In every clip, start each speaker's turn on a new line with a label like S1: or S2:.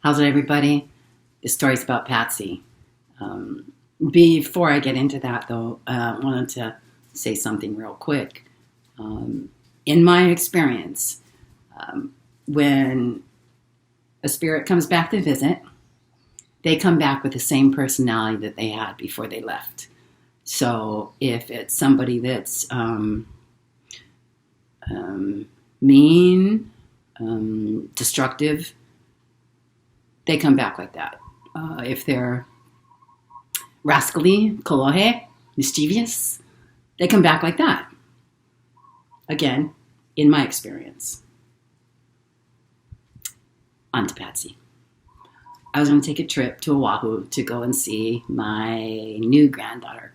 S1: How's it, everybody? This story's about Patsy. Before I get into that, though, I wanted to say something real quick. In my experience, when a spirit comes back to visit, they come back with the same personality that they had before they left. So if it's somebody that's mean, destructive, they come back like that. If they're rascally, kolohe, mischievous, they come back like that. Again, in my experience. On to Patsy. I was going to take a trip to Oahu to go and see my new granddaughter.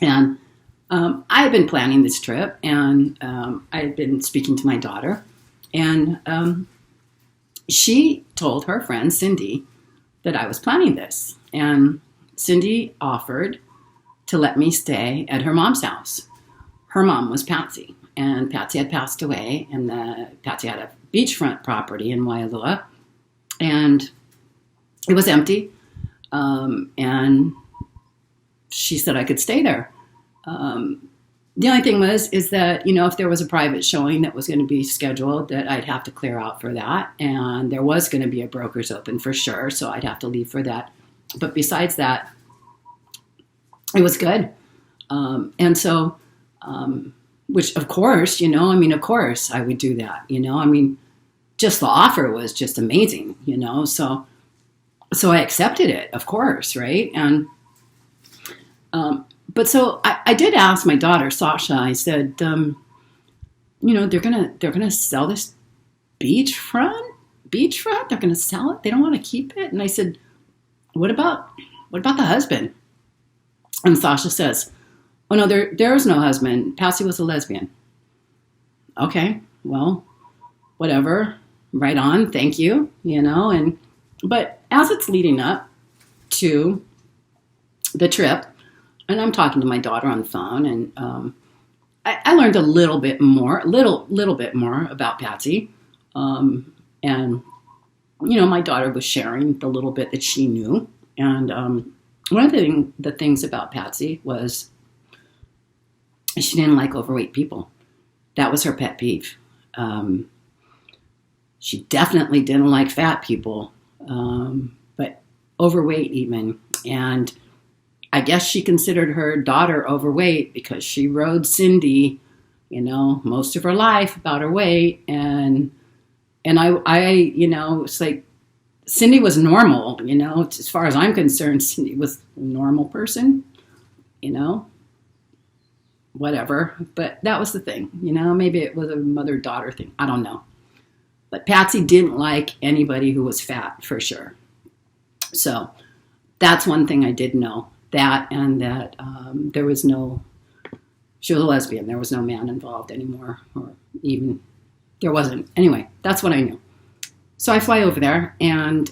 S1: And I had been planning this trip, and I had been speaking to my daughter, and she told her friend Cindy that I was planning this. And Cindy offered to let me stay at her mom's house. Her mom was Patsy, and Patsy had passed away, and Patsy had a beachfront property in Waialua, and it was empty, and she said I could stay there. The only thing is that, if there was a private showing that was going to be scheduled, that I'd have to clear out for that. And there was going to be a broker's open for sure, so I'd have to leave for that. But besides that, it was good. And so, which of course, of course I would do that, just the offer was just amazing, so I accepted it, of course. Right. And, but so I did ask my daughter, Sasha, I said, they're going to sell this beachfront. They're going to sell it. They don't want to keep it. And I said, what about the husband? And Sasha says, oh no, there is no husband. Patsy was a lesbian. Okay, well, whatever. Right on. Thank you. But as it's leading up to the trip, and I'm talking to my daughter on the phone, and I learned a little bit more about Patsy. And, my daughter was sharing the little bit that she knew. And one of the things about Patsy was she didn't like overweight people. That was her pet peeve. She definitely didn't like fat people, but overweight even. And I guess she considered her daughter overweight because she rode Cindy, most of her life about her weight. And I it's like Cindy was normal, as far as I'm concerned, Cindy was a normal person, whatever. But that was the thing, maybe it was a mother-daughter thing. I don't know. But Patsy didn't like anybody who was fat, for sure. So that's one thing I did know. That and that she was a lesbian. There was no man involved anymore, or even, there wasn't. Anyway, that's what I knew. So I fly over there, and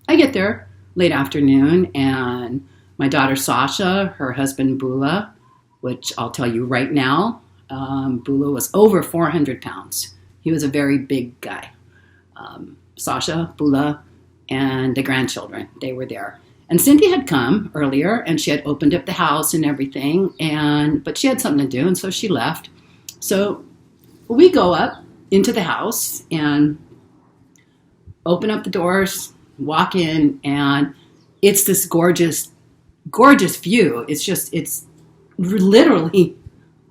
S1: I get there late afternoon, and my daughter Sasha, her husband Bula, which I'll tell you right now, Bula was over 400 pounds. He was a very big guy. Sasha, Bula, and the grandchildren, they were there. And Cindy had come earlier, and she had opened up the house and everything, but she had something to do, and so she left. So we go up into the house and open up the doors, walk in, and it's this gorgeous, gorgeous view. It's literally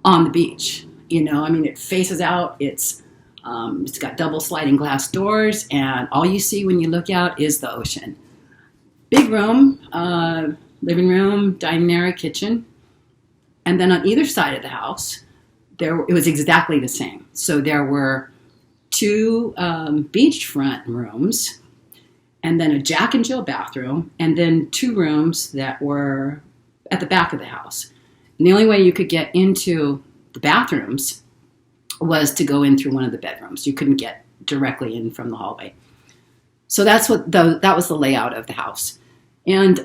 S1: on the beach. It faces out. It's got double sliding glass doors, and all you see when you look out is the ocean. Big room, living room, dining area, kitchen. And then on either side of the house, it was exactly the same. So there were two beachfront rooms, and then a Jack and Jill bathroom, and then two rooms that were at the back of the house. And the only way you could get into the bathrooms was to go in through one of the bedrooms. You couldn't get directly in from the hallway. So that was the layout of the house. And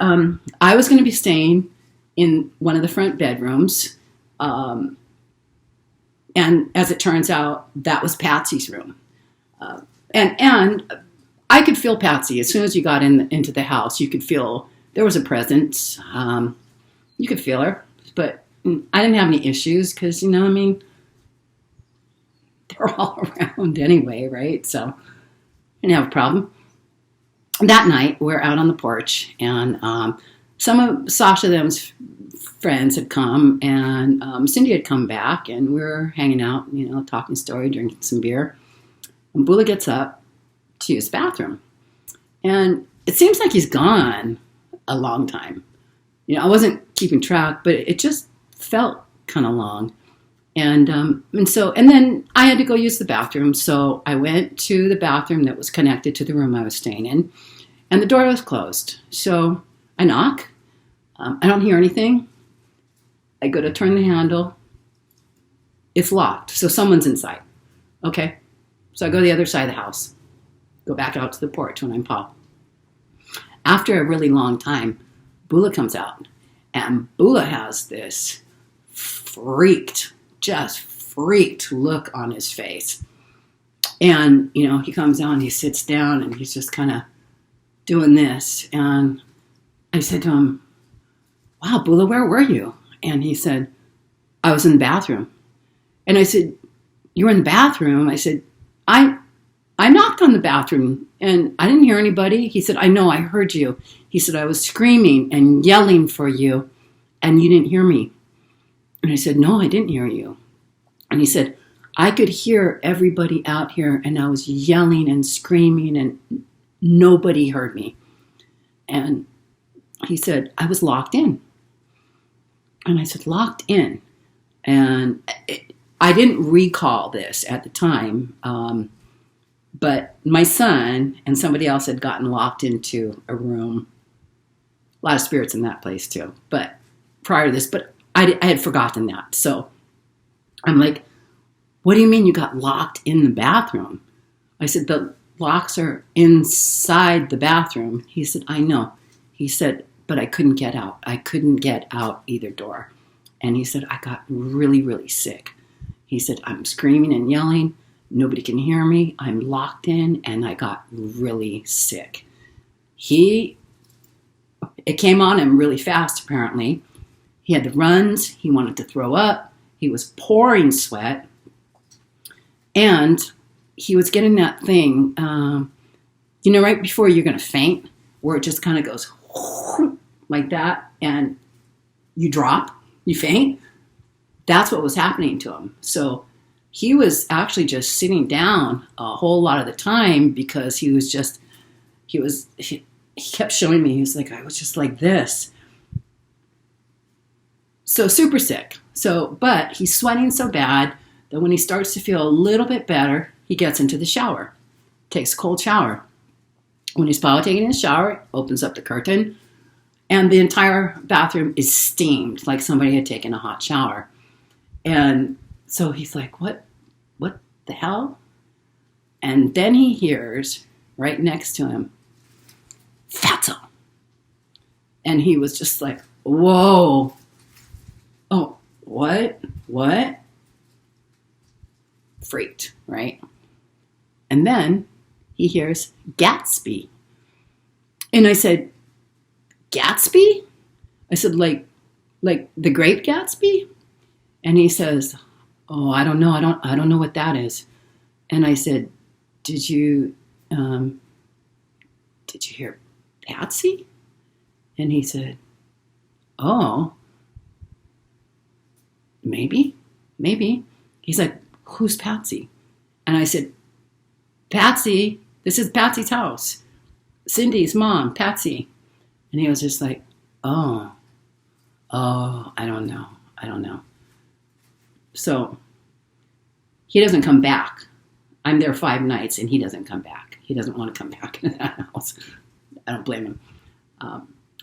S1: I was going to be staying in one of the front bedrooms. And as it turns out, that was Patsy's room. And I could feel Patsy. As soon as you got into the house, you could feel there was a presence. You could feel her. But I didn't have any issues because, they're all around anyway, right? So I didn't have a problem. That night, we're out on the porch, and some of Sasha them's friends had come, and Cindy had come back, and we were hanging out, talking story, drinking some beer. And Bula gets up to use the bathroom. And it seems like he's gone a long time. I wasn't keeping track, but it just felt kind of long. And then I had to go use the bathroom. So I went to the bathroom that was connected to the room I was staying in, and the door was closed. So I knock. I don't hear anything. I go to turn the handle. It's locked. So someone's inside. Okay. So I go to the other side of the house, go back out to the porch when I'm Paul. After a really long time, Bula comes out, and Bula has this freaked look on his face. And, he comes out and he sits down and he's just kind of doing this. And I said to him, "Wow, Bula, where were you?" And he said, "I was in the bathroom." And I said, "You were in the bathroom?" I said, I knocked on the bathroom and I didn't hear anybody. He said, "I know, I heard you." He said, "I was screaming and yelling for you and you didn't hear me." And I said, "No, I didn't hear you." And he said, "I could hear everybody out here and I was yelling and screaming and nobody heard me." And he said, "I was locked in." And I said, "Locked in?" And I didn't recall this at the time, but my son and somebody else had gotten locked into a room. A lot of spirits in that place too. But prior to this, I had forgotten that. So I'm like, "What do you mean you got locked in the bathroom?" I said, "The locks are inside the bathroom." He said, "I know." He said, "But I couldn't get out. I couldn't get out either door." And he said, "I got really, really sick." He said, "I'm screaming and yelling. Nobody can hear me. I'm locked in and I got really sick." It came on him really fast, apparently. He had the runs. He wanted to throw up. He was pouring sweat. And he was getting that thing, right before you're going to faint, where it just kind of goes like that and you drop, you faint. That's what was happening to him. So he was actually just sitting down a whole lot of the time because he kept showing me, he was like, "I was just like this." So super sick. But he's sweating so bad that when he starts to feel a little bit better, he gets into the shower, takes a cold shower. When he's probably taking a shower, opens up the curtain, and the entire bathroom is steamed like somebody had taken a hot shower. And so he's like, what the hell? And then he hears right next to him, "Fatso." And he was just like, "Whoa. Oh, what? Freaked, right? And then he hears Gatsby. And I said, "Gatsby?" I said, like the Great Gatsby? And he says, "Oh, I don't know. I don't know what that is." And I said, Did you hear Patsy?" And he said, "Oh, maybe. He's like, "Who's Patsy?" And I said, "Patsy, this is Patsy's house. Cindy's mom, Patsy." And he was just like, oh, I don't know. So he doesn't come back. I'm there 5 nights and he doesn't come back. He doesn't want to come back into that house. I don't blame him.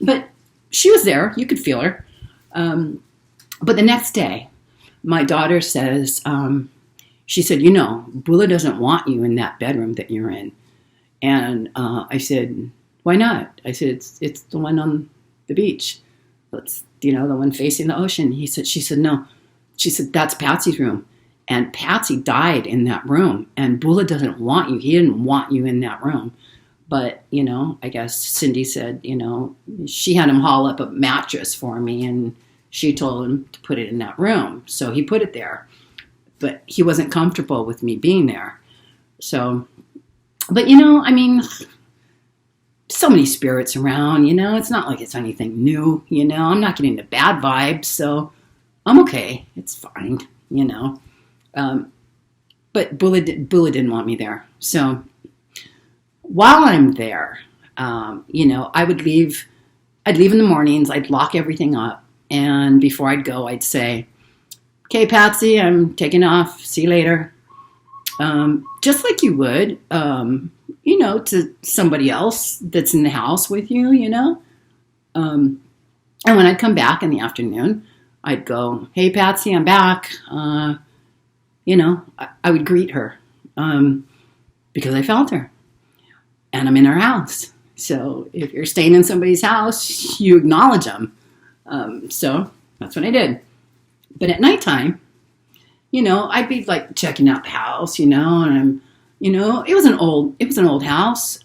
S1: But she was there. You could feel her. But the next day, my daughter says, she said, "Bula doesn't want you in that bedroom that you're in." And I said, "Why not?" I said, it's the one on the beach. It's, the one facing the ocean. She said, "No." She said, "That's Patsy's room. And Patsy died in that room. And Bula doesn't want you. He didn't want you in that room. But, I guess Cindy said, she had him haul up a mattress for me, and she told him to put it in that room. So he put it there. But he wasn't comfortable with me being there. So, but, so many spirits around, it's not like it's anything new, I'm not getting the bad vibes, so I'm okay. It's fine, But Bula didn't want me there. So while I'm there, I'd leave in the mornings, I'd lock everything up. And before I'd go, I'd say, okay, Patsy, I'm taking off. See you later. Just like you would, to somebody else that's in the house with you, And when I'd come back in the afternoon, I'd go, hey, Patsy, I'm back. I would greet her because I felt her. And I'm in her house. So if you're staying in somebody's house, you acknowledge them. So that's what I did. But at nighttime, I'd be like checking out the house, and I'm, it was an old house.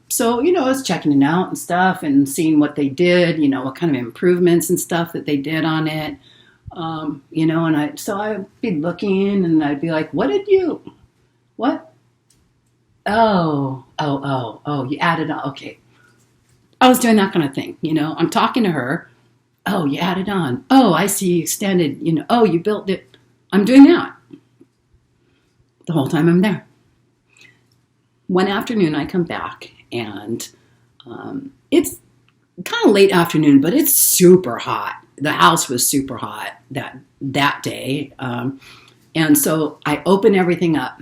S1: So, I was checking it out and stuff and seeing what they did, what kind of improvements and stuff that they did on it. And so I'd be looking and I'd be like, what? Oh, you added on. Okay. I was doing that kind of thing. I'm talking to her. Oh, you added on. Oh, I see you extended, oh, you built it. I'm doing that the whole time I'm there. One afternoon I come back and it's kind of late afternoon, but it's super hot. The house was super hot that day. And so I open everything up,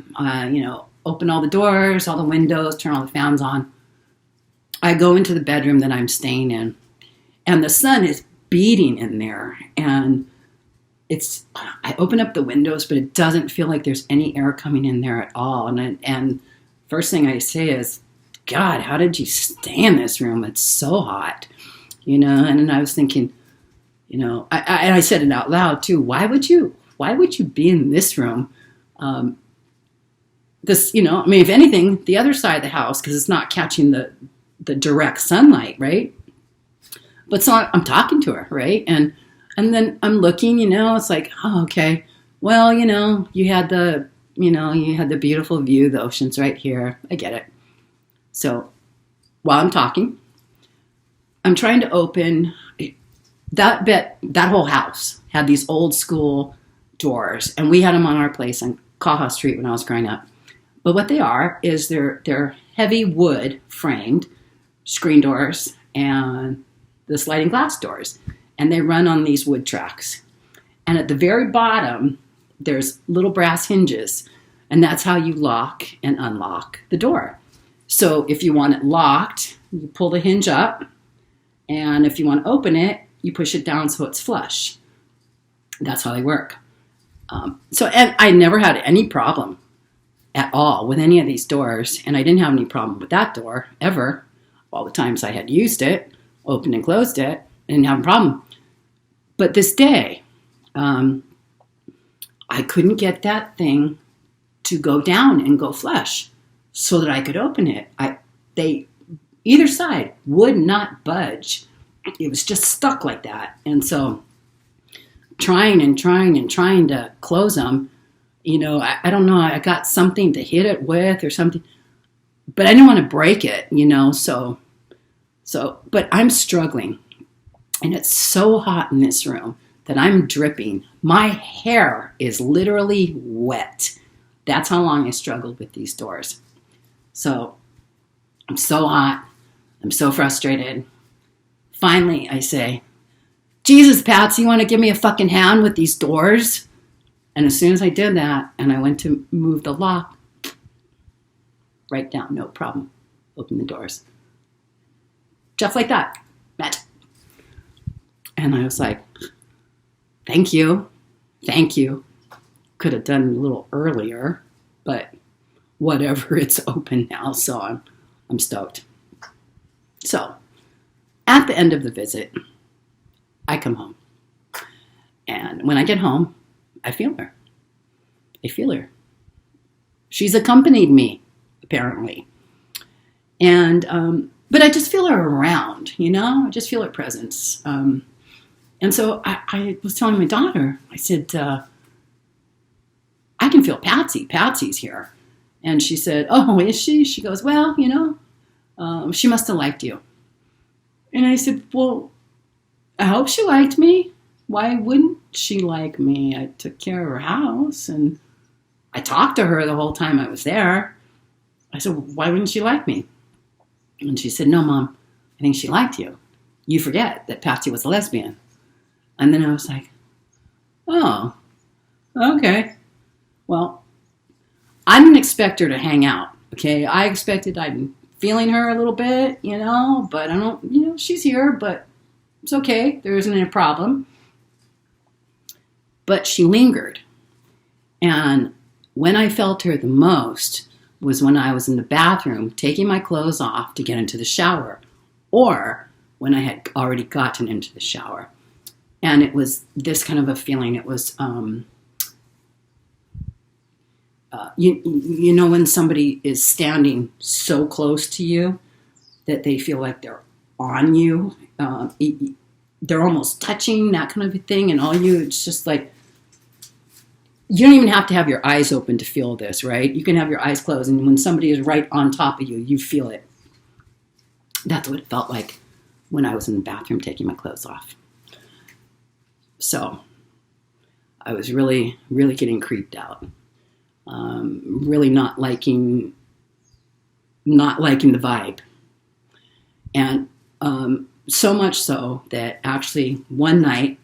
S1: open all the doors, all the windows, turn all the fans on. I go into the bedroom that I'm staying in, and the sun is beating in there. And I open up the windows, but it doesn't feel like there's any air coming in there at all. And first thing I say is, God, how did you stay in this room? It's so hot, And then I was thinking, I said it out loud too. Why would you be in this room? If anything, the other side of the house, because it's not catching the direct sunlight, right? But so I'm talking to her, right? And then I'm looking, it's like, oh, okay. Well, you had the beautiful view, the ocean's right here. I get it. So while I'm talking, I'm trying to open that whole house had these old school doors, and we had them on our place on Kaha Street when I was growing up. But what they are is they're heavy wood framed screen doors and the sliding glass doors. And they run on these wood tracks. And at the very bottom, there's little brass hinges. And that's how you lock and unlock the door. So if you want it locked, you pull the hinge up. And if you want to open it, you push it down so it's flush. That's how they work. And I never had any problem at all with any of these doors. And I didn't have any problem with that door ever. All the times I had used it, opened and closed it, I didn't have a problem. But this day, I couldn't get that thing to go down and go flush so that I could open it. Either side would not budge. It was just stuck like that. And so trying to close them, I don't know, I got something to hit it with or something, but I didn't want to break it, so, but I'm struggling. And it's so hot in this room that I'm dripping. My hair is literally wet. That's how long I struggled with these doors. So I'm so hot. I'm so frustrated. Finally, I say, Jesus, Patsy, you want to give me a fucking hand with these doors? And as soon as I did that, and I went to move the lock, right down, no problem. Open the doors. Just like that. Magic. And I was like, thank you. Could have done it a little earlier, but whatever, it's open now, so I'm stoked. So, at the end of the visit, I come home. And when I get home, I feel her. She's accompanied me, apparently. And but I just feel her around, I just feel her presence. And so I was telling my daughter, I said, I can feel Patsy. Patsy's here. And she said, oh, is she? She goes, well, she must have liked you. And I said, well, I hope she liked me. Why wouldn't she like me? I took care of her house and I talked to her the whole time I was there. I said, why wouldn't she like me? And she said, no, Mom, I think she liked you. You forget that Patsy was a lesbian. And then I was like, oh, okay. Well, I didn't expect her to hang out, okay? I expected I'd feeling her a little bit, but I don't, she's here, but it's okay. There isn't a problem. But she lingered. And when I felt her the most was when I was in the bathroom taking my clothes off to get into the shower, or when I had already gotten into the shower. And it was this kind of a feeling. It was, when somebody is standing so close to you that they feel like they're on you, they're almost touching, that kind of a thing, and it's just like, you don't even have to have your eyes open to feel this, right? You can have your eyes closed, and when somebody is right on top of you, you feel it. That's what it felt like when I was in the bathroom taking my clothes off. So I was really, really getting creeped out. Really not liking the vibe. And so much so that actually one night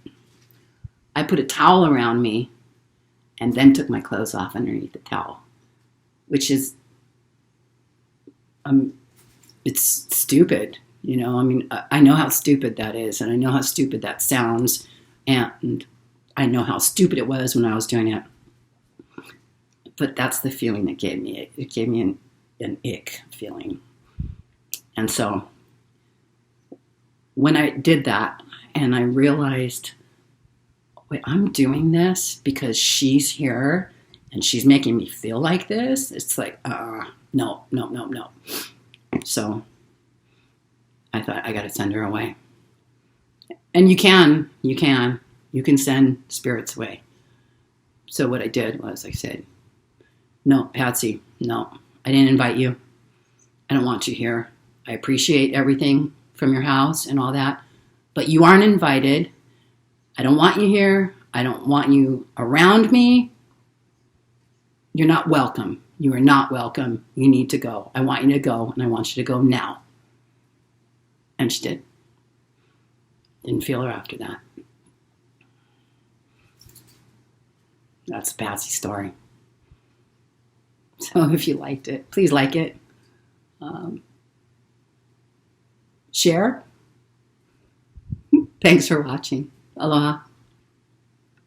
S1: I put a towel around me and then took my clothes off underneath the towel, which is, it's stupid, I know how stupid that is, and I know how stupid that sounds, and I know how stupid it was when I was doing it, but that's the feeling it gave me. It gave me an ick feeling. And so when I did that and I realized, wait, I'm doing this because she's here and she's making me feel like this. It's like, no. So I thought, I got to send her away. And you can send spirits away. So what I did was I said, no, Patsy, no, I didn't invite you. I don't want you here. I appreciate everything from your house and all that, but you aren't invited. I don't want you here. I don't want you around me. You're not welcome. You are not welcome. You need to go. I want you to go, and I want you to go now. And she did. Didn't feel her after that. That's the Patsy story. So if you liked it, please like it. Share. Thanks for watching. Aloha.